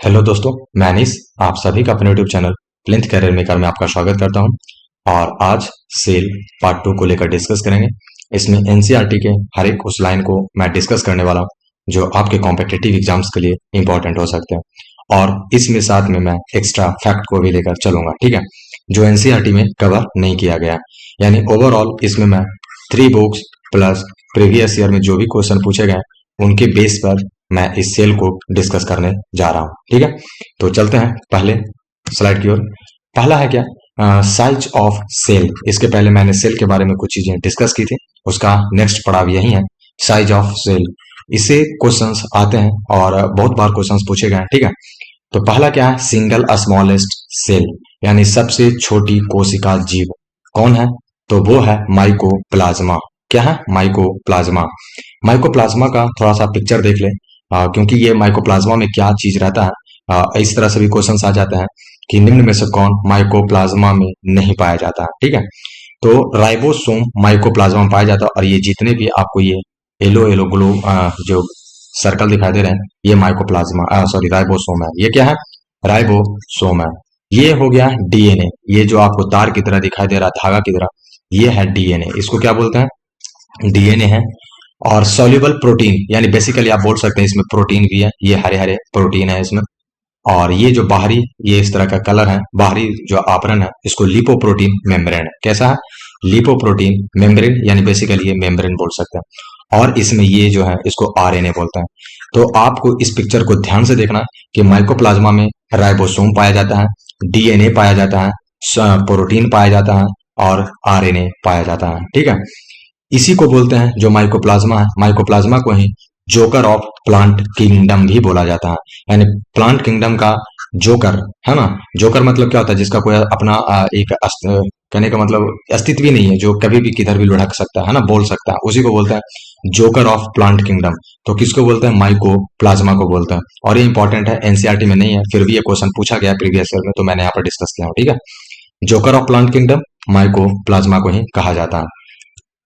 Hello दोस्तों, मैं अनीस आप सभी का अपने YouTube channel Plinth Career Maker में आपका स्वागत करता हूं। और आज सेल पार्ट 2 को लेकर डिस्कस करेंगे। इसमें एनसीईआरटी के हर एक उस लाइन को मैं डिस्कस करने वाला हूं जो आपके कॉम्पिटिटिव एग्जाम्स के लिए इंपॉर्टेंट हो सकते हैं। और इसमें साथ में मैं एक्स्ट्रा फैक्ट को भी लेकर चलूंगा, ठीक है, जो एनसीईआरटी में कवर नहीं किया गया। यानी ओवरऑल इसमें मैं 3 बुक्स प्लस प्रीवियस ईयर में जो भी क्वेश्चन पूछे गए उनके बेस पर मैं इस सेल को डिस्कस करने जा रहा हूं, ठीक है। तो चलते हैं पहले स्लाइड की ओर। पहला है क्या, साइज ऑफ सेल। इसके पहले मैंने सेल के बारे में कुछ चीजें डिस्कस की थी, उसका नेक्स्ट पड़ाव यही है, साइज ऑफ सेल। इससे क्वेश्चंस आते हैं और बहुत बार क्वेश्चंस पूछे गए हैं, ठीक है। तो पहला क्या है, सिंगल स्मॉलेस्ट सेल, यानी सबसे छोटी कोशिका जीव कौन है? तो वो है माइकोप्लाज्मा। क्या है? माइकोप्लाज्मा। माइकोप्लाज्मा का थोड़ा सा पिक्चर देख ले, क्योंकि ये माइकोप्लाज्मा में क्या चीज रहता है, इस तरह से भी क्वेश्चन आ जाते हैं कि निम्न में से कौन माइकोप्लाज्मा में नहीं पाया जाता है, ठीक है। तो राइबोसोम माइकोप्लाज्मा में पाया जाता है, और ये जितने भी आपको ये येलो येलो ग्लो जो सर्कल दिखाई दे रहे हैं, ये माइकोप्लाज्मा सॉरी राइबोसोम है। ये क्या है? राइबोसोम है। ये हो गया डीएनए, ये जो आपको तार की तरह दिखाई दे रहा है, धागा की तरह, ये है डीएनए। इसको क्या बोलते हैं? डीएनए है। और सॉल्युबल प्रोटीन, यानी बेसिकली आप बोल सकते हैं इसमें प्रोटीन भी है, ये हरे हरे प्रोटीन है इसमें। और ये जो बाहरी, ये इस तरह का कलर है, बाहरी जो आवरण है, इसको लिपोप्रोटीन मेम्ब्रेन है। कैसा है? लिपोप्रोटीन मेम्ब्रेन, यानी बेसिकली ये मेम्ब्रेन बोल सकते हैं। और इसमें ये जो है इसको आरएनए बोलते हैं। तो आपको इस पिक्चर को ध्यान से देखना कि माइकोप्लाज्मा में राइबोसोम पाया जाता है, डीएनए पाया जाता है, प्रोटीन पाया जाता है और आरएनए पाया जाता है, ठीक है। इसी को बोलते हैं, जो माइकोप्लाज्मा है, माइकोप्लाज्मा को ही जोकर ऑफ प्लांट किंगडम भी बोला जाता है। यानी प्लांट किंगडम का जोकर, है ना। जोकर मतलब क्या होता है? जिसका कोई अपना कहने का मतलब अस्तित्व ही नहीं है, जो कभी भी किधर भी लुढ़क सकता है ना, बोल सकता है, उसी को बोलते हैं जोकर ऑफ प्लांट किंगडम। तो किसको बोलते हैं? माइकोप्लाज्मा को बोलते हैं। और ये इंपॉर्टेंट है, एनसीईआरटी में नहीं है, फिर भी ये क्वेश्चन पूछा गया प्रीवियस ईयर में, तो मैंने यहाँ पर डिस्कस किया हूँ, ठीक है। Joker of plant kingdom mycoplasma को ही कहा जाता है।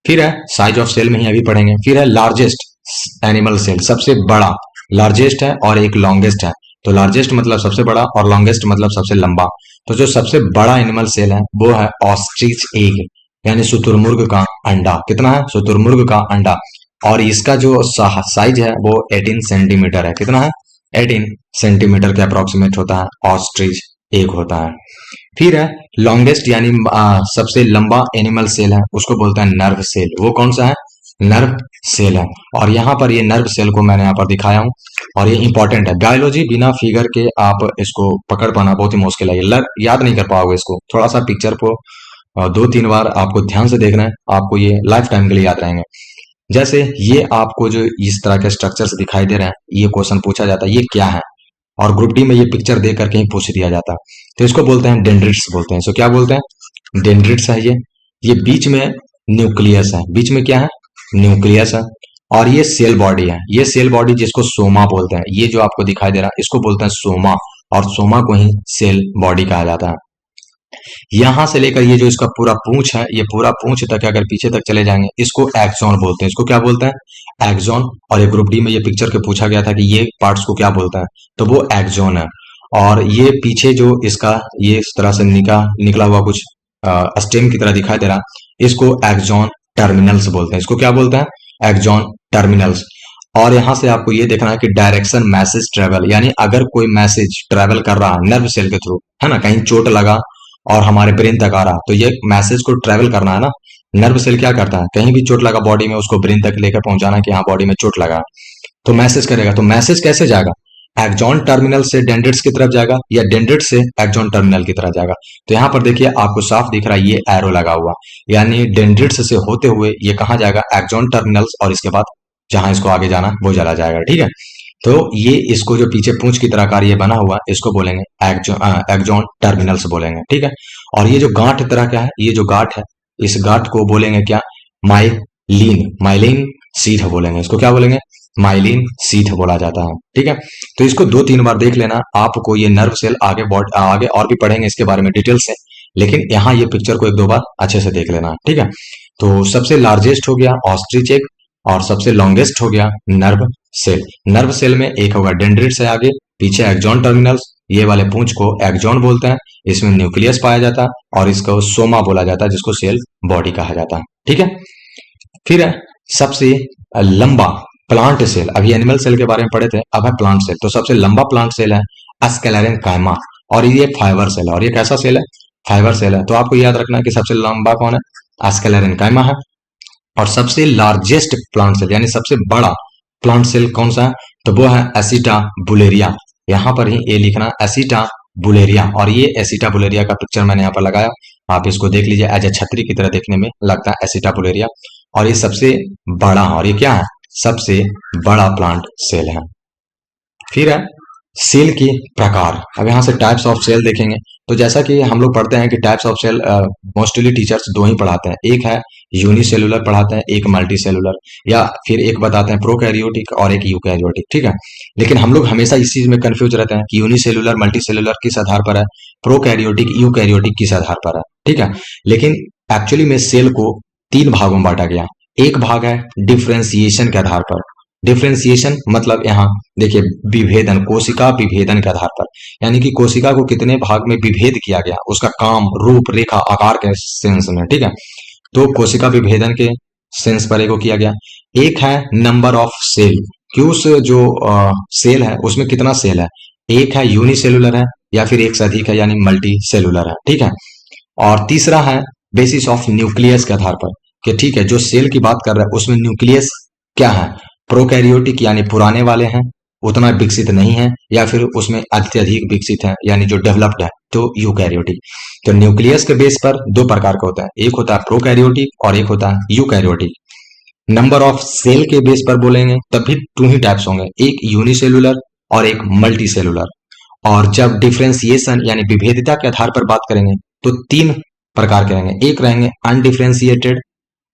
फिर है साइज ऑफ सेल में ही अभी पढ़ेंगे। फिर है लार्जेस्ट एनिमल सेल, सबसे बड़ा। लार्जेस्ट है और एक लॉन्गेस्ट है। तो लार्जेस्ट मतलब सबसे बड़ा और लॉन्गेस्ट मतलब सबसे लंबा। तो जो सबसे बड़ा एनिमल सेल है वो है ऑस्ट्रिच एग, यानी शुतुरमुर्ग का अंडा। कितना है? शुतुरमुर्ग का अंडा। और इसका जो साइज है वो 18 सेंटीमीटर है। कितना है? 18 सेंटीमीटर के अप्रोक्सीमेट होता है, ऑस्ट्रिच एग होता है। फिर है लॉन्गेस्ट, यानी सबसे लंबा एनिमल सेल है, उसको बोलते हैं नर्व सेल। वो कौन सा है? नर्व सेल है। और यहाँ पर ये नर्व सेल को मैंने यहाँ पर दिखाया हूँ, और ये इंपॉर्टेंट है। बायोलॉजी बिना फिगर के आप इसको पकड़ पाना बहुत ही मुश्किल है, याद नहीं कर पाओगे इसको। थोड़ा सा पिक्चर को 2-3 बार आपको ध्यान से देखना है, आपको ये लाइफ टाइम के लिए याद रहेंगे। जैसे ये आपको जो इस तरह के स्ट्रक्चर्स दिखाई दे रहे हैं, ये क्वेश्चन पूछा जाता है, ये क्या है? और ग्रुप डी में ये पिक्चर देख करके ही पूछ दिया जाता है। तो इसको बोलते हैं डेंड्रिट्स बोलते हैं। इसको क्या बोलते हैं? डेंड्रिट्स है ये बीच में न्यूक्लियस है। बीच में क्या है? न्यूक्लियस है। और ये सेल बॉडी है। ये सेल बॉडी जिसको सोमा बोलते हैं, ये जो आपको दिखाई दे रहा है इसको बोलते हैं सोमा, और सोमा को ही सेल बॉडी कहा जाता है। यहां से लेकर ये जो इसका पूरा पूंछ है, ये पूरा पूंछ तक अगर पीछे तक चले जाएंगे, इसको एक्सॉन बोलते हैं। इसको क्या बोलते हैं? एक्सॉन। और ये ग्रुप डी में ये पिक्चर के पूछा गया था कि ये पार्ट्स को क्या बोलते हैं, तो वो एक्सॉन है। और ये पीछे जो इसका ये इस तरह से निकला हुआ कुछ स्टेम की तरह दिखाई दे रहा, इसको एक्सॉन टर्मिनल्स बोलते हैं। इसको क्या बोलते हैं? Axon terminals. और यहां से आपको ये देखना है कि डायरेक्शन मैसेज ट्रेवल, यानी अगर कोई मैसेज ट्रेवल कर रहा है नर्व सेल के थ्रू, है ना, कहीं चोट लगा और हमारे ब्रेन तक आ रहा, तो ये मैसेज को ट्रेवल करना है ना। नर्व सेल क्या करता है? कहीं भी चोट लगा बॉडी में, उसको ब्रेन तक लेकर पहुंचाना कि हाँ बॉडी में चोट लगा, तो मैसेज करेगा। तो मैसेज कैसे जाएगा? एक्सॉन टर्मिनल से डेंड्रिट्स की तरफ जाएगा, या डेंड्रिट्स से एक्सॉन टर्मिनल की तरफ जाएगा। तो यहाँ पर देखिए आपको साफ दिख रहा है, ये एरो लगा हुआ, यानी डेंड्रिट्स से होते हुए ये कहाँ जाएगा? एक्सॉन टर्मिनल्स, और इसके बाद जहां इसको आगे जाना वो चला जाएगा, ठीक है। तो ये इसको जो पीछे पूंछ की तरह कार ये बना हुआ, इसको बोलेंगे एक्सॉन टर्मिनल्स बोलेंगे, ठीक है। और ये जो गांठ तरह का है, ये जो गांठ है, इस गांठ को बोलेंगे क्या? माइलिन। माइलिन सीथ बोलेंगे। इसको क्या बोलेंगे? माइलिन सीथ बोला जाता है, ठीक है। तो इसको 2-3 बार देख लेना, आपको ये नर्व सेल आगे और भी पढ़ेंगे इसके बारे में डिटेल से, लेकिन यहाँ ये पिक्चर को 1-2 बार अच्छे से देख लेना, ठीक है। तो सबसे लार्जेस्ट हो गया ऑस्ट्रिच एग, और सबसे लॉन्गेस्ट हो गया नर्व सेल। नर्व सेल में एक होगा डेंड्रिट्स है आगे, पीछे एक्सॉन टर्मिनल्स, ये वाले पूंछ को एक्सॉन बोलते हैं। इसमें न्यूक्लियस पाया जाता है और इसको सोमा बोला जाता है, जिसको सेल बॉडी कहा जाता है। ठीक है, फिर है सबसे लंबा प्लांट सेल। अभी एनिमल सेल के बारे में पढ़े थे, अब है प्लांट सेल। तो सबसे लंबा प्लांट सेल है स्क्लेरेंकाइमा, और ये फाइबर सेल है। और ये कैसा सेल है? फाइबर सेल है। तो आपको याद रखना है कि सबसे लंबा कौन है? स्क्लेरेंकाइमा है। और सबसे लार्जेस्ट प्लांट सेल यानी सबसे बड़ा प्लांट सेल कौन सा है? तो वो है एसिटाबुलेरिया। यहां पर ही ये लिखना एसिटाबुलेरिया, और ये एसिटाबुलेरिया का पिक्चर मैंने यहाँ पर लगाया, आप इसको देख लीजिए। एज ए छतरी की तरह देखने में लगता है एसिटाबुलेरिया, और ये सबसे बड़ा है। और ये क्या है? सबसे बड़ा प्लांट सेल है। फिर है सेल के प्रकार। अब यहाँ से टाइप्स ऑफ सेल देखेंगे। तो जैसा कि हम लोग पढ़ते हैं कि types of cell mostly teachers दो ही पढ़ाते हैं, एक है यूनिसेलुलर पढ़ाते हैं, एक मल्टी सेलुलर, या फिर एक बताते हैं प्रोकैरियोटिक और एक यूकैरियोटिक। ठीक है, लेकिन हम लोग हमेशा इस चीज में कंफ्यूज रहते हैं कि यूनिसेलुलर मल्टी सेलुलर किस आधार पर है, प्रोकैरियोटिक यूकैरियोटिक किस आधार पर है। ठीक है, लेकिन एक्चुअली में सेल को तीन भागों में बांटा गया। एक भाग है डिफ्रेंसिएशन के आधार पर। डिफ्रेंसिएशन मतलब यहाँ देखिए विभेदन, कोशिका विभेदन के आधार पर, यानी कि कोशिका को कितने भाग में विभेद किया गया, उसका काम, रूप, रेखा, आकार के सेंस में। ठीक है, तो कोशिका विभेदन के सेंस पर को किया गया। एक है नंबर ऑफ सेल, कि उस जो सेल है उसमें कितना सेल है। एक है यूनिसेलुलर है या फिर एक से अधिक है, यानी मल्टी सेलुलर है। ठीक है, और तीसरा है बेसिस ऑफ न्यूक्लियस के आधार पर, कि ठीक है जो सेल की बात कर रहा है उसमें न्यूक्लियस क्या है, प्रोकैरियोटिक यानी पुराने वाले हैं, उतना विकसित नहीं है, या फिर उसमें अत्यधिक विकसित है यानी जो डेवलप्ड है, तो यूकैरियोटिक। तो न्यूक्लियस के बेस पर दो प्रकार का होता है, एक होता है प्रोकैरियोटिक और एक होता है यूकैरियोटिक। नंबर ऑफ सेल के बेस पर बोलेंगे तब भी टू ही टाइप्स होंगे, एक यूनिसेलुलर और एक मल्टी सेलुलर। और जब डिफ्रेंसिएशन यानी विभेदिता के आधार पर बात करेंगे तो तीन प्रकार के रहेंगे, एक रहेंगे अनडिफ्रेंशिएटेड,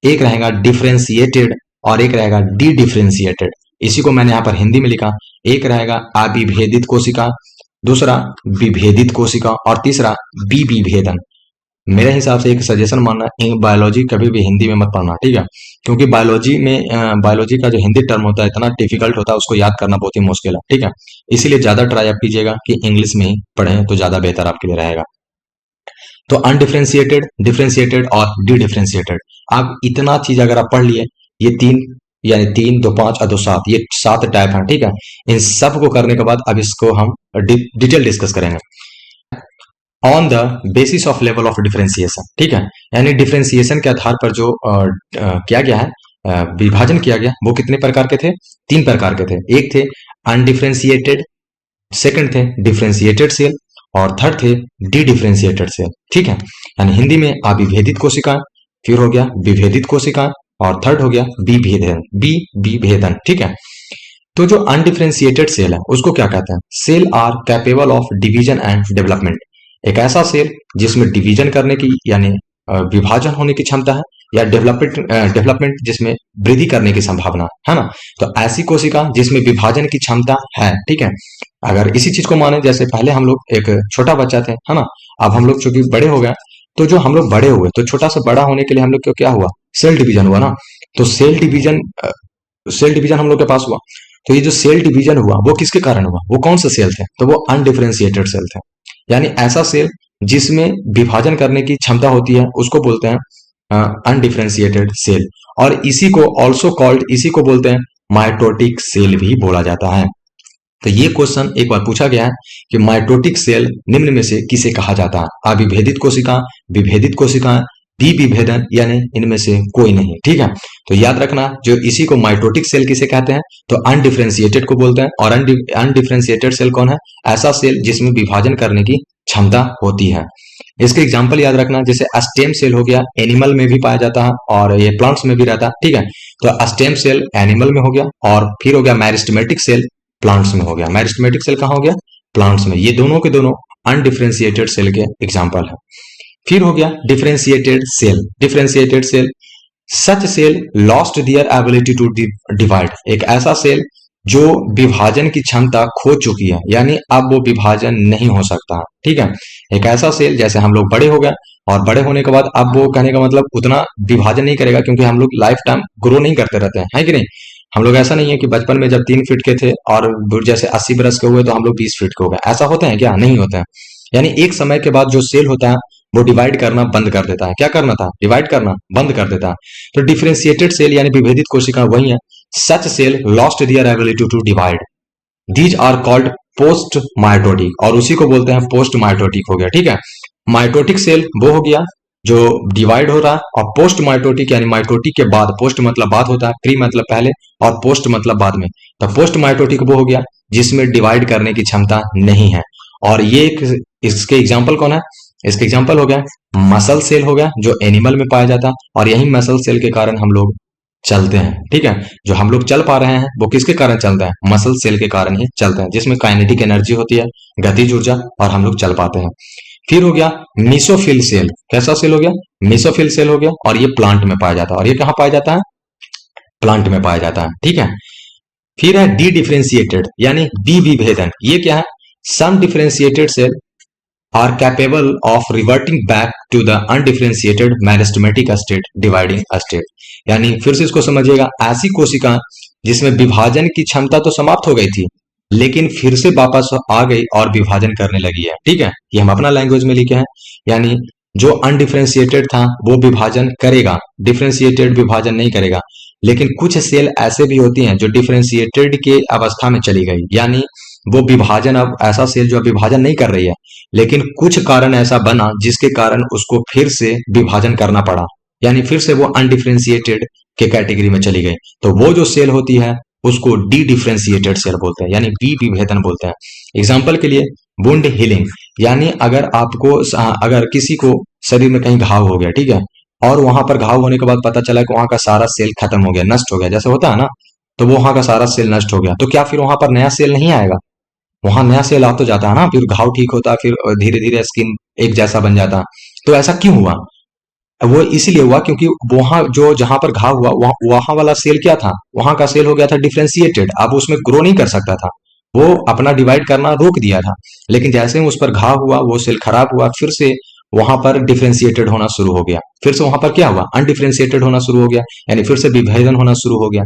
एक रहेगा डिफ्रेंशिएटेड और एक रहेगा डी डिफ्रेंशिएटेड। इसी को मैंने यहाँ पर हिंदी में लिखा, एक रहेगा अविभेदित कोशिका, दूसरा विभेदित कोशिका और तीसरा विविभेदन। मेरे हिसाब से एक सजेशन मानना, बायोलॉजी कभी भी हिंदी में मत पढ़ना, ठीक है, क्योंकि बायोलॉजी में बायोलॉजी का जो हिंदी टर्म होता है इतना डिफिकल्ट होता है, उसको याद करना बहुत ही मुश्किल है। ठीक है, इसीलिए ज्यादा ट्राई आप कीजिएगा कि इंग्लिश में ही पढ़ें तो ज्यादा बेहतर आपके लिए रहेगा। तो अनडिफ्रेंशिएटेड, डिफ्रेंशिएटेड और डी डिफ्रेंशिएटेड, आप इतना चीज अगर आप पढ़ लिए, ये तीन यानी 3 2 5 और 2 7, ये 7 टाइप हैं। ठीक है, इन सब को करने के बाद अब इसको हम डिटेल डिस्कस करेंगे on the basis of level of differentiation. ठीक है, यानी डिफरेंशिएशन के आधार पर जो किया गया है, विभाजन किया गया, वो कितने प्रकार के थे? 3 प्रकार के थे। एक थे अनडिफरेंशिएटेड, सेकंड थे डिफरेंशिएटेड सेल और थर्ड थे डी डिफरेंशिएटेड सेल। ठीक है, यानी हिंदी में अविभेदित कोशिका, फिर हो गया विभेदित कोशिका और थर्ड हो गया विभेदन। ठीक है, तो जो अनडिफरेंशिएटेड सेल है उसको क्या कहते हैं? Cell are capable of division and development. एक ऐसा सेल जिसमें डिवीजन करने की यानी विभाजन होने की क्षमता है, या डेवलपमेंट जिसमें वृद्धि करने की संभावना है ना। तो ऐसी कोशिका जिसमें विभाजन की क्षमता है। ठीक है, अगर इसी चीज को माने, जैसे पहले हम लोग एक छोटा बच्चा थे, है ना, अब हम लोग चूंकि बड़े हो गए, तो जो हम लोग बड़े हुए तो छोटा से बड़ा होने के लिए हम लोग को क्या हुआ? सेल डिवीजन हुआ ना। तो सेल डिवीजन हम लोग के पास हुआ। तो ये जो सेल डिवीजन हुआ वो किसके कारण हुआ? वो कौन से सेल थे? तो वो अनडिफरेंशिएटेड सेल थे, यानी ऐसा सेल जिसमें विभाजन करने की क्षमता होती है उसको बोलते हैं अनडिफरेंशिएटेड सेल। और इसी को ऑल्सो कॉल्ड, इसी को बोलते हैं माइटोटिक सेल भी बोला जाता है। तो ये क्वेश्चन एक बार पूछा गया है कि माइटोटिक सेल निम्न में से किसे कहा जाता है? अविभेदित कोशिका, विभेदित कोशिका, विभेदन, यानी इनमें से कोई नहीं। ठीक है, तो याद रखना, जो इसी को माइटोटिक सेल किसे कहते हैं? तो अनडिफरेंशिएटेड को बोलते हैं। और अनडिफरेंशिएटेड सेल कौन है? ऐसा सेल जिसमें विभाजन करने की क्षमता होती है। इसके एग्जाम्पल याद रखना, जैसे स्टेम सेल हो गया, एनिमल में भी पाया जाता है और ये प्लांट्स में भी रहता है। ठीक है, तो स्टेम सेल एनिमल में हो गया, और फिर हो गया मेरिस्टेमेटिक सेल, प्लांट्स में हो गया। मेरिस्टेमेटिक सेल कहाँ हो गया? प्लांट्स में। ये दोनों के दोनों अनडिफरेंशिएटेड सेल के एग्जाम्पल है। फिर हो गया differentiated cell. Differentiated cell, such cell lost their ability to divide. एक ऐसा सेल जो विभाजन की क्षमता खो चुकी है, यानी अब वो विभाजन नहीं हो सकता। ठीक है, एक ऐसा सेल जैसे हम लोग बड़े हो गए और बड़े होने के बाद अब वो कहने का मतलब उतना विभाजन नहीं करेगा, क्योंकि हम लोग लाइफ टाइम ग्रो नहीं करते रहते हैं, है कि नहीं। हम लोग ऐसा नहीं है कि बचपन में जब 3 फीट के थे और जैसे 80 बरस के हुए तो हम लोग 20 फीट के हो गए, ऐसा होता है क्या? नहीं होता है। यानी एक समय के बाद जो सेल होता है वो डिवाइड करना बंद कर देता है। क्या करना था? डिवाइड करना बंद कर देता है। तो डिफरेंशिएटेड सेल यानी विभेदित कोशिका वही है। Such cell lost their ability to divide, these are called post mitotic, और उसी को बोलते हैं पोस्ट माइटोटिक हो गया। ठीक है, माइटोटिक सेल वो हो गया जो डिवाइड हो रहा है, और पोस्ट माइटोटिक यानी माइटोटिक के बाद, पोस्ट मतलब बाद होता है, प्री मतलब पहले और पोस्ट मतलब बाद में, तो पोस्ट माइटोटिक वो हो गया जिसमें डिवाइड करने की क्षमता नहीं है। और ये इसके एग्जाम्पल कौन है? इसके एग्जाम्पल हो गया मसल सेल हो गया जो एनिमल में पाया जाता है, और यही मसल सेल के कारण हम लोग चलते हैं। ठीक है, जो हम लोग चल पा रहे हैं वो किसके कारण चलते हैं? मसल सेल के कारण ही चलते हैं, जिसमें काइनेटिक एनर्जी होती है, गतिज ऊर्जा, और हम लोग चल पाते हैं। फिर हो गया मीसोफिल सेल। कैसा सेल हो गया? मीसोफिल सेल हो गया, और ये प्लांट में पाया जाता है। और ये कहाँ पाया जाता है? प्लांट में पाया जाता है। ठीक है, फिर है डी डिफरेंशिएटेड यानी विभेदन। ये क्या है? Some differentiated cell are capable of reverting back to the undifferentiated meristematic state, dividing state. यानी फिर से इसको समझिएगा, ऐसी कोशिका जिसमें विभाजन की क्षमता तो समाप्त हो गई थी लेकिन फिर से वापस आ गई और विभाजन करने लगी है। ठीक है, ये हम अपना लैंग्वेज में लिखे हैं। यानी जो अनडिफरेंशिएटेड था वो विभाजन करेगा, डिफरेंशिएटेड विभाजन नहीं करेगा। लेकिन कुछ सेल ऐसे भी होती हैं जो डिफरेंशिएटेड के अवस्था में चली गई, यानी वो विभाजन, अब ऐसा सेल जो विभाजन नहीं कर रही है लेकिन कुछ कारण ऐसा बना जिसके कारण उसको फिर से विभाजन करना पड़ा, यानी फिर से वो अनडिफरेंशिएटेड के कैटेगरी में चली गई। तो वो जो सेल होती है उसको डी डिफरेंशिएटेड सेल बोलते हैं, यानी विभेदन बोलते हैं। एग्जाम्पल के लिए वुंड हीलिंग, यानी अगर किसी को शरीर में कहीं घाव हो गया, ठीक है, और वहां पर घाव होने के बाद पता चला कि वहां का सारा सेल खत्म हो गया, नष्ट हो गया, जैसे होता है ना, तो वो वहां का सारा सेल नष्ट हो गया, तो क्या फिर वहां पर नया सेल नहीं आएगा? वहां नया सेल आ तो जाता है ना, फिर घाव ठीक होता, फिर धीरे धीरे स्किन एक जैसा बन जाता। तो ऐसा क्यों हुआ? वो इसीलिए हुआ क्योंकि वहां जो जहां पर घाव हुआ वहां वाला सेल क्या था? वहां का सेल हो गया था डिफरेंशिएटेड, अब उसमें ग्रो नहीं कर सकता था, वो अपना डिवाइड करना रोक दिया था। लेकिन जैसे ही उस पर घाव हुआ वो सेल खराब हुआ, फिर से वहां पर डिफरेंशिएटेड होना शुरू हो गया, फिर से वहां पर क्या हुआ? अनडिफरेंशिएटेड होना शुरू हो गया, यानी फिर से विभेदन होना शुरू हो गया।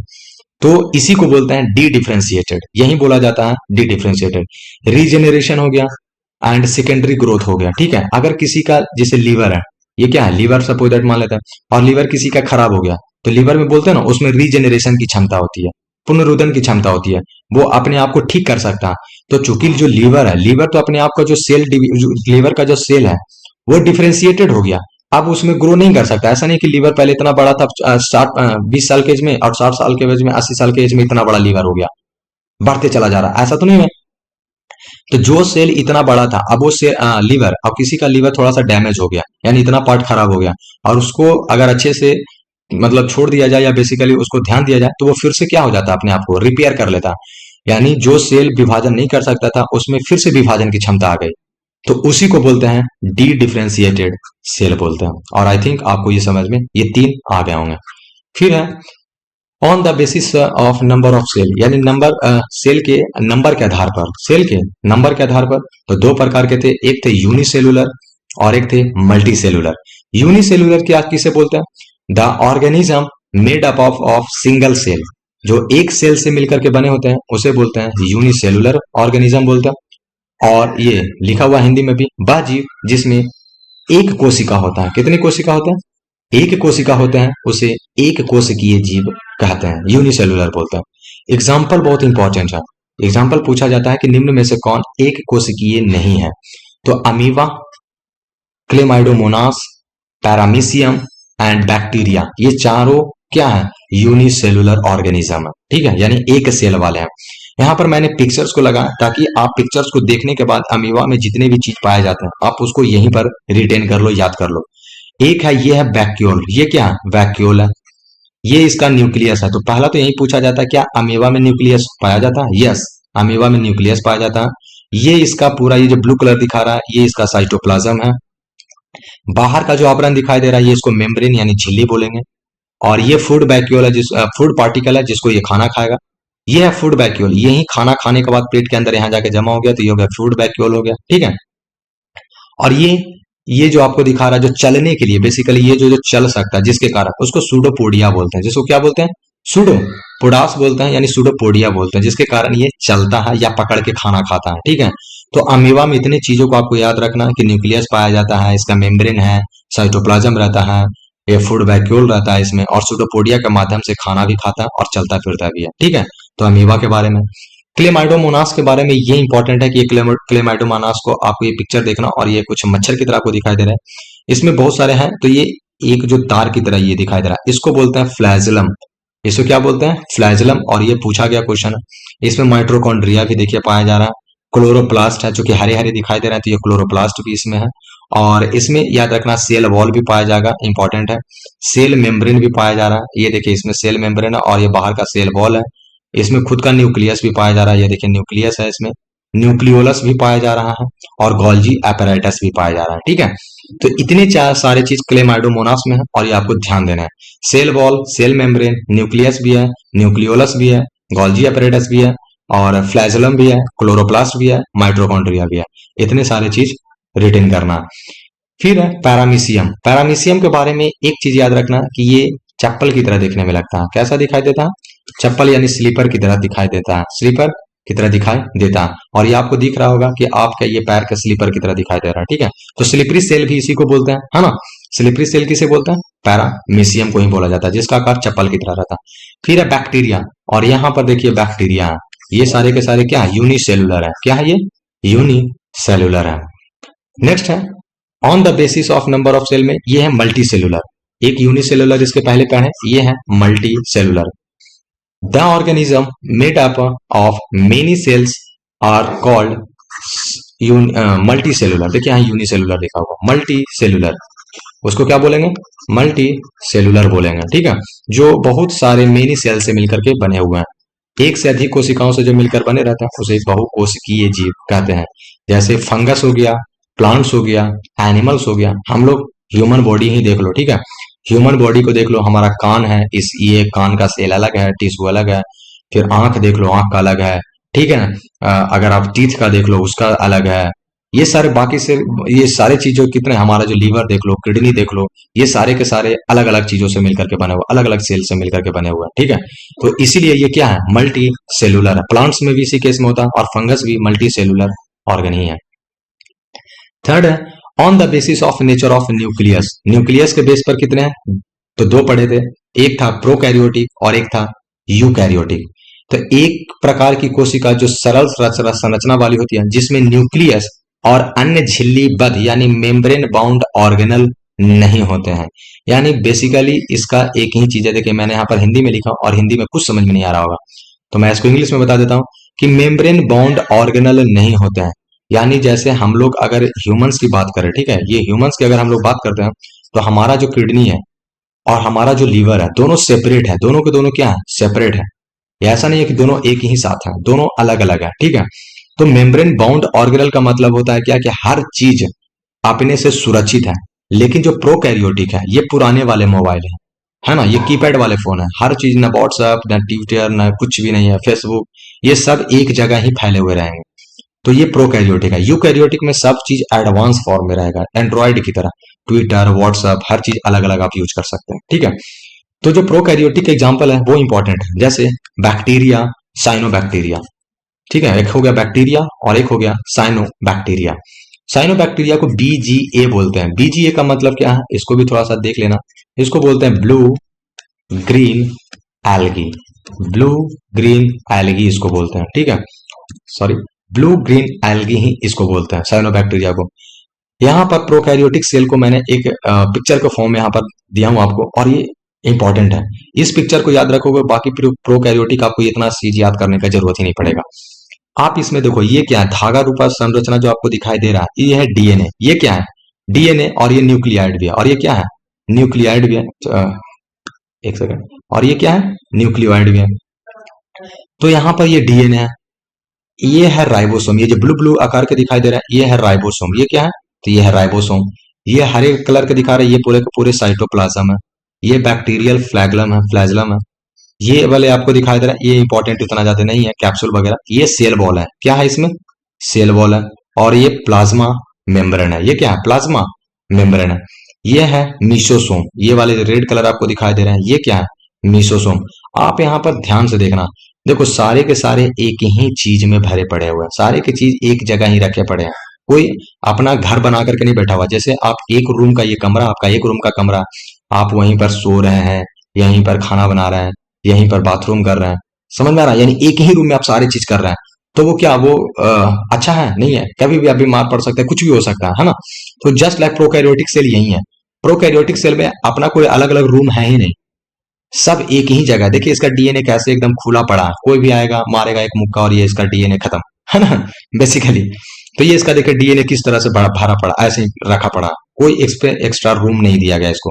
तो इसी को बोलते हैं डी डिफरेंशिएटेड, यही बोला जाता है डी डिफरेंशिएटेड। रीजेनरेशन हो गया एंड सेकेंडरी ग्रोथ हो गया। ठीक है, अगर किसी का जैसे लीवर है, ये क्या है? लीवर सपोज दैट मान लेते हैं, और लीवर किसी का खराब हो गया, तो लीवर में बोलते हैं ना उसमें रीजेनरेशन की क्षमता होती है, पुनरुत्थान की क्षमता होती है, वो अपने आप को ठीक कर सकता है। तो चूंकि जो लीवर है, लीवर तो अपने आप का जो लीवर का जो सेल है वो डिफरेंशिएटेड हो गया, अब उसमें ग्रो नहीं कर सकता। ऐसा नहीं कि लीवर पहले इतना बड़ा था 20 साल के एज में, और 60 साल के एज में, 80 साल के एज में इतना बड़ा लीवर हो गया, बढ़ते चला जा रहा, ऐसा तो नहीं है। तो जो सेल इतना बड़ा था, अब वो से लीवर, अब किसी का लीवर थोड़ा सा डैमेज हो गया, यानी इतना पार्ट खराब हो गया, और उसको अगर अच्छे से मतलब छोड़ दिया जाए या बेसिकली उसको ध्यान दिया जाए तो वो फिर से क्या हो जाता है? अपने आप को रिपेयर कर लेता। यानी जो सेल विभाजन नहीं कर सकता था उसमें फिर से विभाजन की क्षमता आ गई, तो उसी को बोलते हैं डी डिफरेंशिएटेड सेल बोलते हैं। और आई थिंक आपको ये समझ में ये 3 आ गए होंगे। फिर है on the basis of number of cell, यानी सेल के नंबर के आधार पर, सेल के नंबर के आधार पर। तो 2 प्रकार के थे, एक थे यूनिसेलुलर और एक थे मल्टी सेलुलर। यूनिसेलुलर क्या किसे बोलते हैं? The organism made up of single cell, जो एक सेल से मिलकर के बने होते हैं उसे बोलते हैं यूनिसेलुलर ऑर्गेनिज्म बोलते हैं। और ये लिखा हुआ हिंदी में भी, वह जीव जिसमें एक कोशिका होता है। कितनी कोशिका होते हैं? एक कोशिका होते हैं, उसे एक कोशिकीय जीव कहते हैं, यूनिसेलुलर बोलते हैं। एग्जाम्पल बहुत इंपॉर्टेंट है, एग्जाम्पल पूछा जाता है कि निम्न में से कौन एक कोशिकीय नहीं है? तो amoeba, Chlamydomonas, paramecium and bacteria, ये चारों क्या है? यूनिसेलुलर ऑर्गेनिज्म है। ठीक है, यानी एक सेल वाले हैं। यहाँ पर मैंने पिक्चर्स को लगाया ताकि आप पिक्चर्स को देखने के बाद अमीबा में जितने भी चीज पाए जाते हैं आप उसको यहीं पर रिटेन कर लो, याद कर लो। एक है, ये है वैक्यूल, ये क्या है? वैक्यूल है, ये इसका न्यूक्लियस है। तो पहला तो यही पूछा जाता है, क्या अमीबा में न्यूक्लियस पाया जाता है? यस, अमीबा में न्यूक्लियस पाया जाता है। ये इसका पूरा, ये जो ब्लू कलर दिखा रहा है ये इसका साइटोप्लाज्म है। बाहर का जो आवरण दिखाई दे रहा है ये इसको मेम्ब्रेन यानी झिल्ली बोलेंगे। और ये फूड वैक्यूल है, फूड पार्टिकल है जिसको ये खाना खाएगा। ये है फूड वैक्यूल, यही खाना खाने के बाद पेट के अंदर यहाँ जाके जमा हो गया तो ये हो गया फूड वैक्यूल हो गया। ठीक है, और ये जो आपको दिखा रहा है जो चलने के लिए, बेसिकली ये जो चल सकता है जिसके कारण, उसको सूडोपोडिया बोलते हैं। जिसको क्या बोलते हैं? सूडोपोडास बोलते हैं यानी सूडोपोडिया बोलते हैं, जिसके कारण ये चलता है या पकड़ के खाना खाता है। ठीक है, तो अमीबा में इतनी चीजों को आपको याद रखना कि न्यूक्लियस पाया जाता है, इसका मेम्ब्रेन है, साइटोप्लाज्म रहता है, ये फूड वैक्यूल रहता है इसमें, और सूडोपोडिया के माध्यम से खाना भी खाता है और चलता फिरता भी है। ठीक है, तो अमीबा के बारे में। क्लेमाइडोमोनास के बारे में ये इंपॉर्टेंट है कि ये क्लेमाइडोमोनास को आपको ये पिक्चर देखना, और ये कुछ मच्छर की तरह आपको दिखाई दे रहा है। इसमें बहुत सारे हैं, तो ये एक जो तार की तरह ये दिखाई दे रहा है, इसको बोलते हैं फ्लैजिलम। इसको क्या बोलते हैं? फ्लैजिलम। और ये पूछा गया क्वेश्चन है। इसमें माइट्रोकॉन्ड्रिया भी देखिए पाया जा रहा है, क्लोरोप्लास्ट है जो कि हरे हरे दिखाई दे रहे हैं, तो ये क्लोरोप्लास्ट भी इसमें है। और इसमें याद रखना सेल वॉल भी पाया जाएगा, इंपॉर्टेंट है। सेल मेम्ब्रेन भी पाया जा रहा है, ये देखिए इसमें सेल मेम्ब्रेन है और ये बाहर का सेल वॉल है। इसमें खुद का न्यूक्लियस भी पाया जा रहा है, ये देखिए न्यूक्लियस है, इसमें न्यूक्लियोलस भी पाया जा रहा है और गोल्जी apparatus भी पाया जा रहा है। ठीक है, तो इतने चार सारे चीज क्लेमाइडोमोनास में है और ये आपको ध्यान देना है। Cell wall, cell membrane, nucleus भी है, न्यूक्लियोलस भी है, गोल्जी apparatus भी है, और फ्लैजेलम भी है, क्लोरोप्लास्ट भी है, माइट्रोकॉन्ड्रिया भी है। इतने सारे चीज रिटेन करना। फिर है पैरामीशियम। पैरामीशियम के बारे में एक चीज याद रखना कि ये चप्पल की तरह देखने में लगता है। कैसा दिखाई देता है? चप्पल यानी स्लीपर की तरह दिखाई देता है, स्लीपर की तरह दिखाई देता है। और ये आपको दिख रहा होगा कि आपका ये पैर के स्लीपर की तरह दिखाई दे रहा है। ठीक है, तो स्लिपरी सेल भी इसी को बोलते हैं, है ना। स्लिपरी सेल किसे बोलते हैं? पैरामीशियम को ही बोला जाता है, जिसका आकार चप्पल की तरह रहता है। फिर है बैक्टीरिया, और यहाँ पर देखिए बैक्टीरिया है, ये सारे के सारे क्या है? यूनिसेलुलर है। क्या है ये? यूनिसेलुलर है। नेक्स्ट है on the basis of number of cell में, ये है मल्टी सेलुलर। एक यूनिसेलुलर इसके पहले पढ़े, ये है multicellular. The organism made up of many cells are called multicellular. देखिए यहाँ यूनिसेलुलर लिखा हुआ, मल्टी सेलुलर, उसको क्या बोलेंगे? मल्टी सेलुलर बोलेंगे। ठीक है, जो बहुत सारे मेनी सेल से मिलकर के बने हुए हैं, एक से अधिक कोशिकाओं से जो मिलकर बने रहते हैं उसे बहुकोशिकीय जीव कहते हैं। जैसे फंगस हो गया, प्लांट्स हो गया, एनिमल्स हो गया, हम लोग ह्यूमन बॉडी ही देख लो। ठीक है, ह्यूमन बॉडी को देख लो, हमारा कान है, इस ये कान का सेल अलग है, टिश्यू अलग है। फिर आंख देख लो, आंख का अलग है। ठीक है, अगर आप टीथ का देख लो, उसका अलग है। ये सारे बाकी से ये सारे चीजों कितने, हमारा जो लीवर देख लो, किडनी देख लो, ये सारे के सारे अलग अलग चीजों से मिलकर के बने हुए, अलग अलग सेल से मिलकर के बने हुए हैं। ठीक है, तो इसीलिए ये क्या है? मल्टी सेलुलर है। प्लांट्स में भी इसी केस में होता है, और फंगस भी मल्टी सेलुलर ऑर्गन ही है। थर्ड है on the basis of nature of nucleus. Nucleus के बेस पर कितने हैं? तो दो पढ़े थे, एक था प्रोकैरियोटिक और एक था यूकैरियोटिक। तो एक प्रकार की कोशिका जो सरल संरचना वाली होती है, जिसमें न्यूक्लियस और अन्य झिल्लीबद्ध यानी मेम्ब्रेन बाउंड ऑर्गेनल नहीं होते हैं। यानी बेसिकली इसका एक ही चीज है, देखिए मैंने यहाँ पर हिंदी में लिखा और हिंदी में कुछ समझ में नहीं आ रहा होगा, तो मैं इसको इंग्लिश में बता देता हूँ कि मेम्ब्रेन बाउंड ऑर्गेनल नहीं होते हैं। यानी जैसे हम लोग अगर ह्यूमंस की बात करें, ठीक है, ये ह्यूमंस की अगर हम लोग बात करते हैं, तो हमारा जो किडनी है और हमारा जो लीवर है, दोनों सेपरेट है, दोनों के दोनों क्या है? सेपरेट है। ऐसा नहीं है कि दोनों एक ही साथ है, दोनों अलग अलग है। ठीक है, तो मेम्ब्रेन बाउंड ऑर्गेनल का मतलब होता है क्या? कि हर चीज अपने से सुरक्षित है। लेकिन जो प्रोकैरियोटिक है, ये पुराने वाले मोबाइल है ना, ये कीपैड वाले फोन है, हर चीज ना व्हाट्सएप, ना ट्विटर, ना कुछ भी नहीं है, फेसबुक, ये सब एक जगह ही फैले हुए रहेंगे। तो ये प्रोकैरियोटिक है। यूकैरियोटिक में सब चीज एडवांस फॉर्म में रहेगा, एंड्रॉइड की तरह, ट्विटर, व्हाट्सएप, हर चीज अलग अलग आप यूज कर सकते हैं। ठीक है, तो जो प्रोकैरियोटिक एग्जांपल है वो इंपॉर्टेंट है, जैसे बैक्टीरिया, साइनोबैक्टीरिया। ठीक है, एक हो गया बैक्टीरिया और एक हो गया साइनोबैक्टीरिया। साइनोबैक्टीरिया को बीजीए बोलते हैं। बीजीए का मतलब क्या है? इसको भी थोड़ा सा देख लेना। इसको बोलते हैं blue green algae. Blue green algae इसको बोलते हैं। ठीक है, सॉरी, ब्लू ग्रीन एल्गी ही इसको बोलते हैं साइनोबैक्टीरिया को। यहाँ पर प्रोकैरियोटिक सेल को मैंने एक पिक्चर के फॉर्म में यहाँ पर दिया हूं आपको, और ये इंपॉर्टेंट है। इस पिक्चर को याद रखोगे, बाकी प्रोकैरियोटिक आपको इतना चीज याद करने का जरूरत ही नहीं पड़ेगा। आप इसमें देखो, ये क्या है? धागा रूपा संरचना जो आपको दिखाई दे रहा है, ये है डीएनए। ये क्या है? डीएनए, और ये न्यूक्लियाइड भी है, और ये क्या है? न्यूक्लियाइड भी है। एक सेकंड, और ये क्या है? न्यूक्लियोइड भी है। तो यहाँ पर ये डीएनए है, ये है राइबोसोम। ये जो ब्लू ब्लू आकार के दिखाई दे रहा है, ये है राइबोसोम। ये क्या है? तो ये है राइबोसोम। ये हरे कलर के दिखा रहे हैं, ये पूरे के पूरे साइटोप्लाज्म है। ये बैक्टीरियल फ्लैगलम है। ये वाले आपको दिखाई दे रहा है, ये इंपॉर्टेंट इतना ज्यादा नहीं है, कैप्सूल वगैरह। ये सेल वॉल है। क्या है इसमें? सेल वॉल है। और ये प्लाज्मा मेम्ब्रेन है। ये क्या है? प्लाज्मा मेम्ब्रेन है। ये है मीसोसोम। ये वाले रेड कलर आपको दिखाई दे रहे हैं, ये क्या है? मीसोसोम। आप यहाँ पर ध्यान से देखना, देखो सारे के सारे एक ही चीज में भरे पड़े हुए हैं, सारे के चीज एक जगह ही रखे पड़े हैं। कोई अपना घर बना करके नहीं बैठा हुआ। जैसे आप एक रूम का ये कमरा, आपका एक रूम का कमरा, आप वहीं पर सो रहे हैं, यहीं पर खाना बना रहे हैं, यहीं पर बाथरूम कर रहे हैं, समझ में आ रहा है? यानी एक ही रूम में आप सारी चीज कर रहे हैं। तो वो क्या, वो अच्छा है? नहीं है। कभी भी आप बीमार पड़ सकते हैं, कुछ भी हो सकता है ना? तो जस्ट लाइक प्रोकैरियोटिक सेल यही है। प्रोकैरियोटिक सेल में अपना कोई अलग अलग रूम है ही नहीं, सब एक ही जगह। देखिए इसका डीएनए कैसे एकदम खुला पड़ा है, कोई भी आएगा मारेगा एक मुक्का और ये इसका डीएनए खत्म, है ना? बेसिकली तो ये इसका देखिए डीएनए किस तरह से बड़ा भरा पड़ा, ऐसे ही रखा पड़ा, कोई एक्स्ट्रा रूम नहीं दिया गया इसको।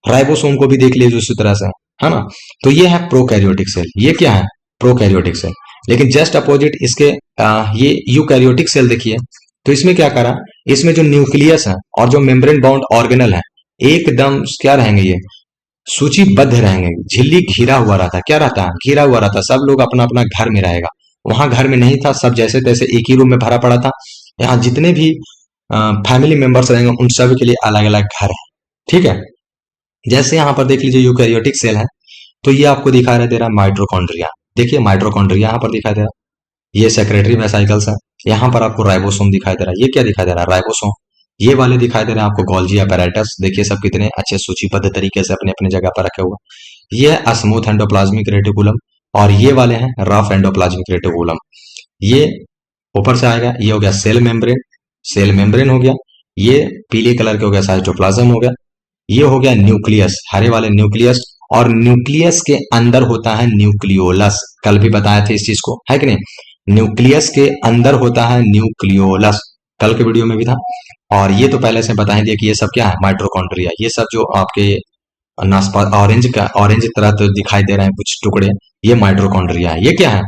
राइबोसोम को भी देख लीजिए उसी तरह से, है ना? तो ये है प्रोकैरियोटिक सेल, ये क्या है? Prokaryotic cell. लेकिन जस्ट अपोजिट इसके ये यूकैरियोटिक सेल देखिए, तो इसमें क्या करा, इसमें जो न्यूक्लियस है और जो मेम्ब्रेन बाउंड ऑर्गेनल है एकदम क्या रहेंगे, ये सूचीबद्ध रहेंगे। झिल्ली घिरा हुआ रहता है, क्या रहता है? घिरा हुआ रहता है। सब लोग अपना अपना घर में रहेगा, वहां घर में नहीं था, सब जैसे तैसे एक ही रूम में भरा पड़ा था। यहाँ जितने भी फैमिली मेंबर्स रहेंगे उन सभी के लिए अलग अलग घर है, ठीक है? जैसे यहाँ पर देख लीजिए यूकैरियोटिक सेल है, तो ये आपको दिखाई दे रहा है माइटोकॉन्ड्रिया। देखिए माइटोकॉन्ड्रिया यहाँ पर दिखाई दे रहा है, ये सेक्रेटरी वेसाइकल्स है। यहाँ पर आपको राइबोसोम दिखाई दे रहा है, ये क्या दिखाई दे रहा है? राइबोसोम। ये वाले दिखाई दे रहे हैं आपको गोल्जी अपैरेटस। देखिए सब कितने अच्छे सूचीबद्ध तरीके से अपने अपने जगह पर रखे हुए। ये है स्मूथ एंडोप्लाज्मिक रेटिकुलम, और ये वाले हैं रफ एंडोप्लाज्मिक रेटिकुलम। ये ऊपर से आएगा, ये हो गया सेल मेम्ब्रेन, सेल मेम्ब्रेन हो गया। ये पीले कलर के हो गया साइटोप्लाज्म हो गया। ये हो गया न्यूक्लियस, हरे वाले न्यूक्लियस। और न्यूक्लियस के अंदर होता है न्यूक्लियोलस, कल भी बताया थे इस चीज को, है कि नहीं? न्यूक्लियस के अंदर होता है न्यूक्लियोलस, कल के वीडियो में भी था। और ये तो पहले से बता ही दिया कि ये सब क्या है? माइटोकॉन्ड्रिया। ये सब जो आपके नासपास ऑरेंज तरह तो दिखाई दे रहे हैं कुछ टुकड़े, ये माइटोकॉन्ड्रिया है। ये क्या है?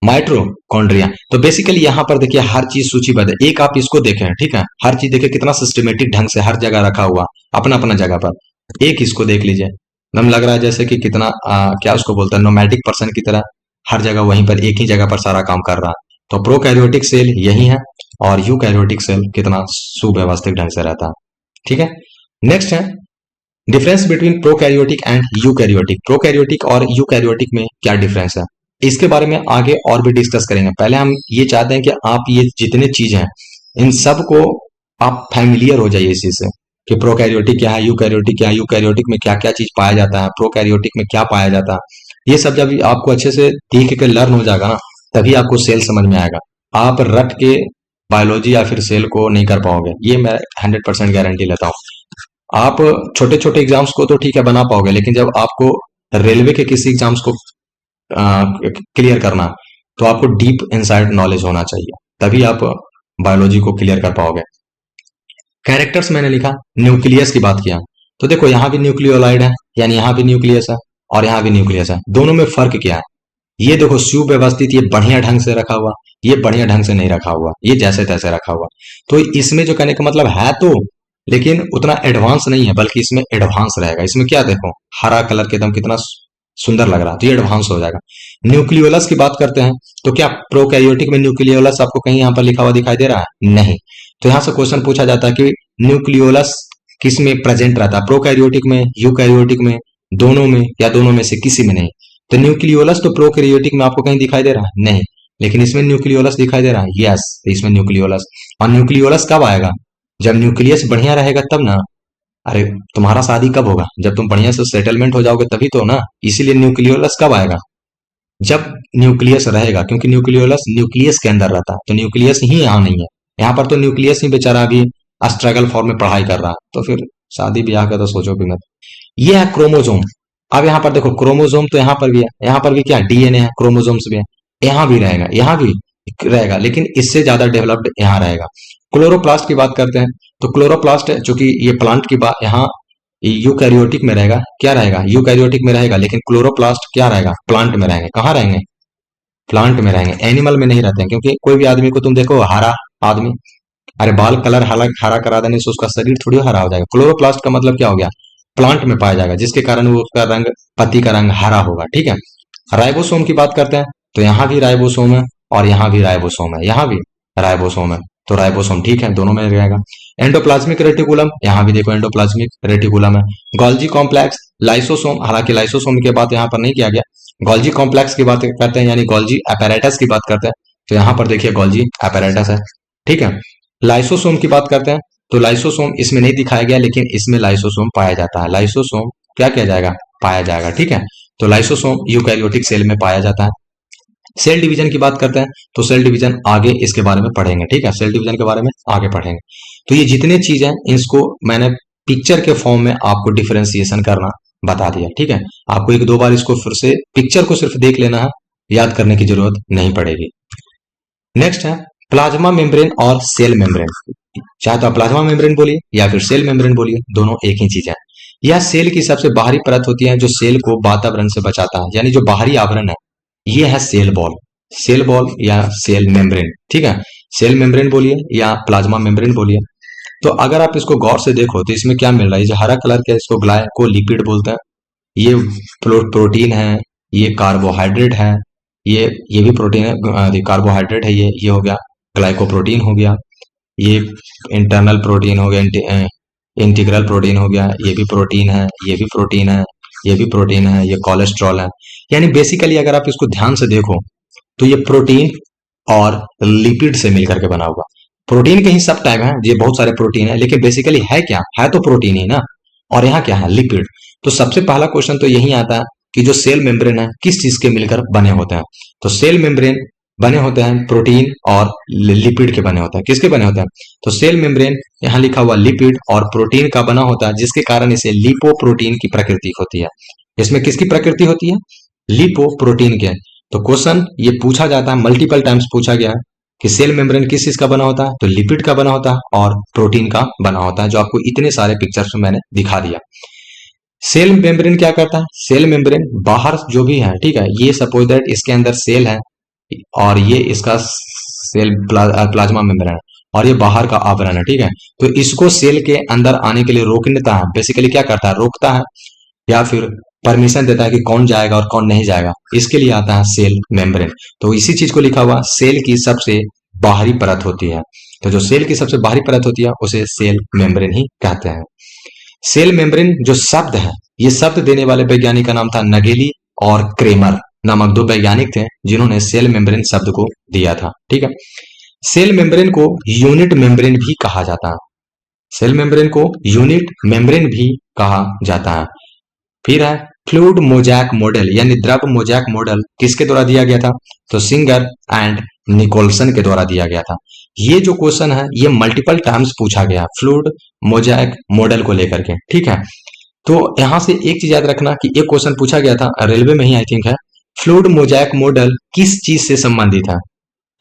माइटोकॉन्ड्रिया। तो बेसिकली यहाँ पर देखिए हर चीज सूचीबद्ध है। एक आप इसको देखें, ठीक है? हर चीज देखिए कितना सिस्टमेटिक ढंग से हर जगह रखा हुआ, अपना अपना जगह पर। एक इसको देख लीजिए, एकदम लग रहा है जैसे कि कितना क्या उसको बोलते हैं, नोमैटिक पर्सन की तरह हर जगह वहीं पर एक ही जगह पर सारा काम कर रहा है। तो प्रोकैरियोटिक सेल यही है, और यूकैरियोटिक सेल कितना सुव्यवस्थित ढंग से रहता है, ठीक है? नेक्स्ट है difference between prokaryotic and eukaryotic. Prokaryotic और यूकैरियोटिक में क्या डिफरेंस है, इसके बारे में आगे और भी डिस्कस करेंगे। पहले हम ये चाहते हैं कि आप ये जितने चीज हैं इन सब को आप फैमिलियर हो जाइए इस चीज से, कि प्रोकैरियोटिक क्या है, यूकैरियोटिक क्या है, यूकैरियोटिक में क्या क्या चीज पाया जाता है, प्रोकैरियोटिक में क्या पाया जाता है। ये सब जब आपको अच्छे से देख के लर्न हो जाएगा ना, तभी आपको सेल समझ में आएगा। आप रट के बायोलॉजी या फिर सेल को नहीं कर पाओगे, ये मैं 100% गारंटी लेता हूँ। आप छोटे छोटे एग्जाम्स को तो ठीक है बना पाओगे, लेकिन जब आपको रेलवे के किसी एग्जाम्स को क्लियर करना, तो आपको डीप इनसाइड नॉलेज होना चाहिए, तभी आप बायोलॉजी को क्लियर कर पाओगे। कैरेक्टर्स मैंने लिखा, न्यूक्लियस की बात किया, तो देखो यहाँ भी न्यूक्लियोलाइड है, यानी यहाँ भी न्यूक्लियस है और यहाँ भी न्यूक्लियस है। दोनों में फर्क क्या है? ये देखो सुव्यवस्थित, ये बढ़िया ढंग से रखा हुआ, ये बढ़िया ढंग से नहीं रखा हुआ, ये जैसे तैसे रखा हुआ। तो इसमें जो कहने का मतलब है तो, लेकिन उतना एडवांस नहीं है, बल्कि इसमें एडवांस रहेगा। इसमें क्या देखो, हरा कलर के एकदम कितना सुंदर लग रहा है, तो ये एडवांस हो जाएगा। न्यूक्लियोलस की बात करते हैं, तो क्या प्रोकैरियोटिक में न्यूक्लियोलस आपको कहीं यहाँ पर लिखा हुआ दिखाई दे रहा है? नहीं। तो यहाँ से क्वेश्चन पूछा जाता है कि न्यूक्लियोलस किस में प्रेजेंट रहता है, प्रोकैरियोटिक में, यूकैरियोटिक में, दोनों में, या दोनों में से किसी में नहीं। तो न्यूक्लियोलस तो प्रोकैरियोटिक में आपको कहीं दिखाई दे रहा है? नहीं। लेकिन इसमें न्यूक्लियोलस दिखाई दे रहा है, यस, तो इसमें न्यूक्लियोलस। और न्यूक्लियोलस कब आएगा? जब न्यूक्लियस बढ़िया रहेगा तब ना। अरे तुम्हारा शादी कब होगा? जब तुम बढ़िया से सेटलमेंट हो जाओगे तभी तो ना। इसीलिए न्यूक्लियोलस कब आएगा? जब न्यूक्लियस रहेगा, क्योंकि न्यूक्लियोलस न्यूक्लियस के अंदर रहता है, तो न्यूक्लियस ही यहाँ नहीं है। यहाँ पर तो न्यूक्लियस ही बेचारा अभी स्ट्रगल फॉर्म में पढ़ाई कर रहा है, तो फिर शादी ब्याह का तो सोचो भी मत। ये है क्रोमोजोम। अब यहाँ पर देखो क्रोमोजोम तो यहाँ पर भी है, यहाँ पर भी क्या डीएनए है, क्रोमोजोम्स भी है, यहाँ भी रहेगा, यहाँ भी रहेगा, लेकिन इससे ज्यादा डेवलप्ड यहाँ रहेगा। क्लोरोप्लास्ट की बात करते हैं, तो क्लोरोप्लास्ट जो कि ये प्लांट की बात, यहाँ यूकैरियोटिक में रहेगा, क्या रहेगा? यूकैरियोटिक में रहेगा, लेकिन क्लोरोप्लास्ट क्या रहेगा? प्लांट में रहेंगे। कहाँ रहेंगे? प्लांट में रहेंगे, एनिमल में नहीं रहते हैं। क्योंकि कोई भी आदमी को तुम देखो, हरा आदमी, अरे बाल कलर हरा हरा करा देने से उसका शरीर थोड़ी हरा हो जाएगा। क्लोरोप्लास्ट का मतलब क्या हो गया? प्लांट में पाया जाएगा, जिसके कारण वो उसका रंग, पत्ती का रंग हरा होगा, ठीक है? राइबोसोम की बात करते हैं, तो यहाँ भी राइबोसोम है और यहाँ भी राइबोसोम है, यहाँ भी राइबोसोम है, तो राइबोसोम ठीक है, दोनों में रहेगा। एंडोप्लाज्मिक रेटिकुलम, यहाँ भी देखो एंडोप्लाज्मिक रेटिकुलम है। गोल्जी कॉम्प्लेक्स, लाइसोसोम, हालांकि लाइसोसोम की बात यहाँ पर नहीं किया गया, गोल्जी कॉम्प्लेक्स की बात करते हैं, यानी गोल्जी apparatus की बात करते हैं, तो यहाँ पर देखिए गोल्जी apparatus है, ठीक है। लाइसोसोम की बात करते हैं, तो लाइसोसोम इसमें नहीं दिखाया गया, लेकिन इसमें लाइसोसोम पाया जाता है। लाइसोसोम क्या किया जाएगा, पाया जाएगा, ठीक है। तो लाइसोसोम यूकैरियोटिक सेल में पाया जाता है। सेल डिवीजन की बात करते हैं, तो सेल डिवीजन आगे इसके बारे में पढ़ेंगे, ठीक है। सेल डिवीजन के बारे में आगे पढ़ेंगे। तो ये जितने चीज हैं इसको मैंने पिक्चर के फॉर्म में आपको डिफरेंशिएशन करना बता दिया, ठीक है। आपको एक दो बार इसको फिर से पिक्चर को सिर्फ देख लेना है, याद करने की जरूरत नहीं पड़ेगी। नेक्स्ट है प्लाज्मा मेम्ब्रेन और सेल मेम्ब्रेन। चाहे तो आप प्लाज्मा मेम्ब्रेन बोलिए या फिर सेल मेम्ब्रेन बोलिए, दोनों एक ही चीज है। यह सेल की सबसे बाहरी परत होती है जो सेल को वातावरण से बचाता है, यानी जो बाहरी आवरण है ये है सेल बॉल। सेल बॉल या सेल मेम्ब्रेन, ठीक है। सेल मेम्ब्रेन बोलिए या प्लाज्मा मेम्ब्रेन बोलिए। तो अगर आप इसको गौर से देखो तो इसमें क्या मिल रहा है, जो हरा कलर के इसको ग्लाइकोलिपिड बोलते हैं, ये प्रोटीन है, ये कार्बोहाइड्रेट है, ये भी प्रोटीन है, कार्बोहाइड्रेट है, ये हो गया ग्लाइकोप्रोटीन हो गया, ये इंटरनल प्रोटीन हो गया, इंटीग्रल प्रोटीन हो गया, ये भी प्रोटीन है, ये भी प्रोटीन है, ये भी प्रोटीन है, ये कोलेस्ट्रॉल है। यानी बेसिकली अगर आप इसको ध्यान से देखो तो ये प्रोटीन और लिपिड से मिलकर के बना हुआ। प्रोटीन के ही सब टाइप है, ये बहुत सारे प्रोटीन है, लेकिन बेसिकली है क्या, है तो प्रोटीन ही ना। और यहाँ क्या है, लिपिड। तो सबसे पहला क्वेश्चन तो यही आता है कि जो सेल मेम्ब्रेन है किस चीज के मिलकर बने होते हैं। तो सेल मेम्ब्रेन बने होते हैं प्रोटीन और लिपिड के बने होते हैं। किसके बने होते हैं, तो सेल मेम्ब्रेन यहाँ लिखा हुआ लिपिड और प्रोटीन का बना होता है, जिसके कारण इसे लिपोप्रोटीन की प्रकृति होती है। इसमें किसकी प्रकृति होती है, लिपोप्रोटीन के। तो क्वेश्चन ये पूछा जाता है, मल्टीपल टाइम्स पूछा गया है कि सेल मेम्ब्रेन किस चीज का बना होता है, तो लिपिड का बना होता है और प्रोटीन का बना होता है, जो आपको इतने सारे पिक्चर्स में मैंने दिखा दिया। सेल मेम्ब्रेन क्या करता है, सेल मेम्ब्रेन बाहर जो भी है, ठीक है, ये सपोज दैट इसके अंदर सेल है और ये इसका सेल प्लाज्मा मेम्ब्रेन है और ये बाहर का आवरण है, ठीक है। तो इसको सेल के अंदर आने के लिए रोकता है, बेसिकली क्या करता है, रोकता है या फिर परमिशन देता है कि कौन जाएगा और कौन नहीं जाएगा, इसके लिए आता है सेल मेम्ब्रेन। तो इसी चीज को लिखा हुआ सेल की सबसे बाहरी परत होती है। तो जो सेल की सबसे बाहरी परत होती है उसे सेल मेम्ब्रेन ही कहते हैं। सेल मेम्ब्रेन जो शब्द है, ये शब्द देने वाले वैज्ञानिक का नाम था नगेली और क्रेमर नामक दो वैज्ञानिक थे जिन्होंने सेल मेम्ब्रेन शब्द को दिया था, ठीक है। सेल मेम्ब्रेन को यूनिट मेम्ब्रेन भी कहा जाता है। सेल मेम्ब्रेन को यूनिट मेम्ब्रेन भी कहा जाता है। फिर है फ्लूइड मोजैक मॉडल, यानी द्रव मोजैक मॉडल किसके द्वारा दिया गया था, तो सिंगर एंड निकोलसन के द्वारा दिया गया था। ये जो क्वेश्चन है ये मल्टीपल टाइम्स पूछा गया फ्लूइड मोजैक मॉडल को लेकर के, ठीक है। तो यहां से एक चीज याद रखना कि एक क्वेश्चन पूछा गया था रेलवे में ही आई थिंक है, फ्लूइड मोजैक मॉडल किस चीज से संबंधित है,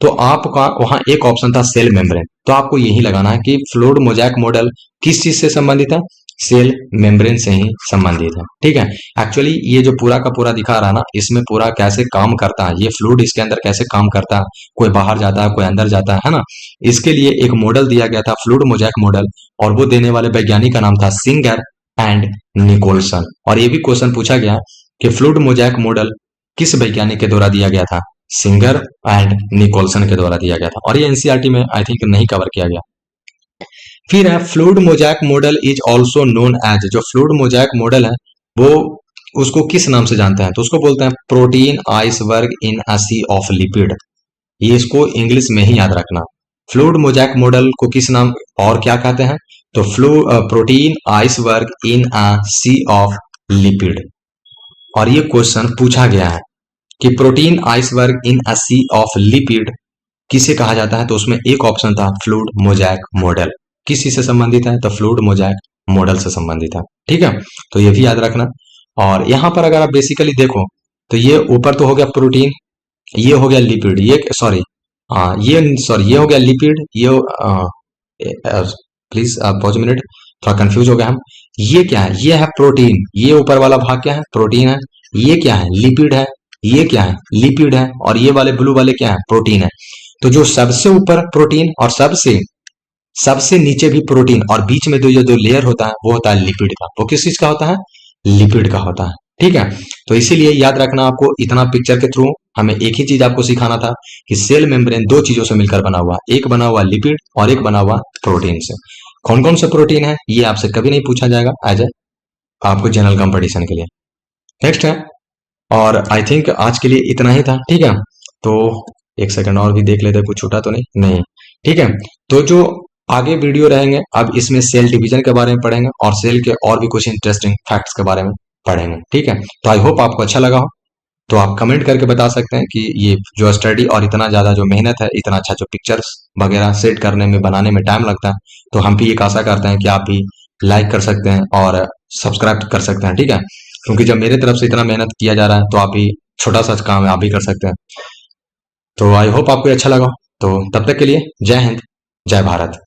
तो आपका वहां एक ऑप्शन था सेल मेम्ब्रेन। तो आपको यही लगाना है कि फ्लूइड मोजैक मॉडल किस चीज से संबंधित है, सेल मेम्ब्रेन से ही संबंधित है, ठीक है। एक्चुअली ये जो पूरा का पूरा दिखा रहा है ना, इसमें पूरा कैसे काम करता है, ये फ्लूइड इसके अंदर कैसे काम करता है, कोई बाहर जाता है कोई अंदर जाता है ना, इसके लिए एक मॉडल दिया गया था फ्लूइड मोजैक मॉडल, और वो देने वाले वैज्ञानिक का नाम था सिंगर एंड निकोलसन। और ये भी क्वेश्चन पूछा गया कि फ्लूइड मोजैक मॉडल किस वैज्ञानिक के द्वारा दिया गया था, सिंगर एंड निकोलसन के द्वारा दिया गया था, और ये एनसीईआरटी में आई थिंक नहीं कवर किया गया। फिर है fluid mosaic model is also known as, जो फ्लूइड मोजैक मॉडल है वो उसको किस नाम से जानते हैं, तो उसको बोलते हैं protein iceberg in a sea of lipid. ये इसको इंग्लिश में ही याद रखना। फ्लूइड मोजैक मॉडल को किस नाम और क्या कहते हैं, तो protein iceberg in a sea of lipid. और ये क्वेश्चन पूछा गया है कि protein iceberg in a sea of lipid किसे कहा जाता है, तो उसमें एक ऑप्शन था फ्लूइड मोजैक मॉडल। किस चीज से संबंधित है, तो फ्लूइड मोजैक मॉडल से संबंधित है, ठीक है। तो ये भी याद रखना। और यहां पर अगर आप बेसिकली देखो तो ये ऊपर तो हो गया प्रोटीन, ये हो गया लिपिड, ये सॉरी ये हो गया लिपिड, ये प्लीज पॉज मिनट, थोड़ा कंफ्यूज हो गया हम। ये क्या है, ये है प्रोटीन, ये ऊपर वाला भाग क्या है, प्रोटीन है। ये क्या है, लिपिड है। ये क्या है, लिपिड है। और ये वाले ब्लू वाले क्या है, प्रोटीन है। तो जो सबसे ऊपर प्रोटीन और सबसे नीचे भी प्रोटीन और बीच में जो लेयर होता है वो होता है लिपिड का। वो किस चीज का होता है, लिपिड का होता है, ठीक है। तो इसीलिए याद रखना आपको, इतना पिक्चर के थ्रू हमें एक ही चीज आपको सिखाना था कि सेल मेम्ब्रेन दो चीजों से मिलकर बना हुआ, एक बना हुआ लिपिड और एक बना हुआ प्रोटीन से। कौन कौन से प्रोटीन है ये आपसे कभी नहीं पूछा जाएगा एज ए आपको जनरल कंपटीशन के लिए। नेक्स्ट है और आई थिंक आज के लिए इतना ही था, ठीक है। तो एक सेकंड और भी देख लेते हैं, कुछ छूटा तो नहीं, नहीं, ठीक है। तो जो आगे वीडियो रहेंगे, अब इसमें सेल डिवीजन के बारे में पढ़ेंगे और सेल के और भी कुछ इंटरेस्टिंग फैक्ट्स के बारे में पढ़ेंगे, ठीक है। तो आई होप आपको अच्छा लगा हो। तो आप कमेंट करके बता सकते हैं कि ये जो स्टडी और इतना ज़्यादा जो मेहनत है, इतना अच्छा जो पिक्चर्स वगैरह सेट करने में, बनाने में टाइम लगता है, तो हम भी एक आशा करते हैं कि आप भी लाइक कर सकते हैं और सब्सक्राइब कर सकते हैं, ठीक है। क्योंकि जब मेरे तरफ से इतना मेहनत किया जा रहा है, तो आप भी, छोटा सा काम है, आप भी कर सकते हैं। तो आई होप आपको अच्छा लगा। तो तब तक के लिए जय हिंद, जय भारत।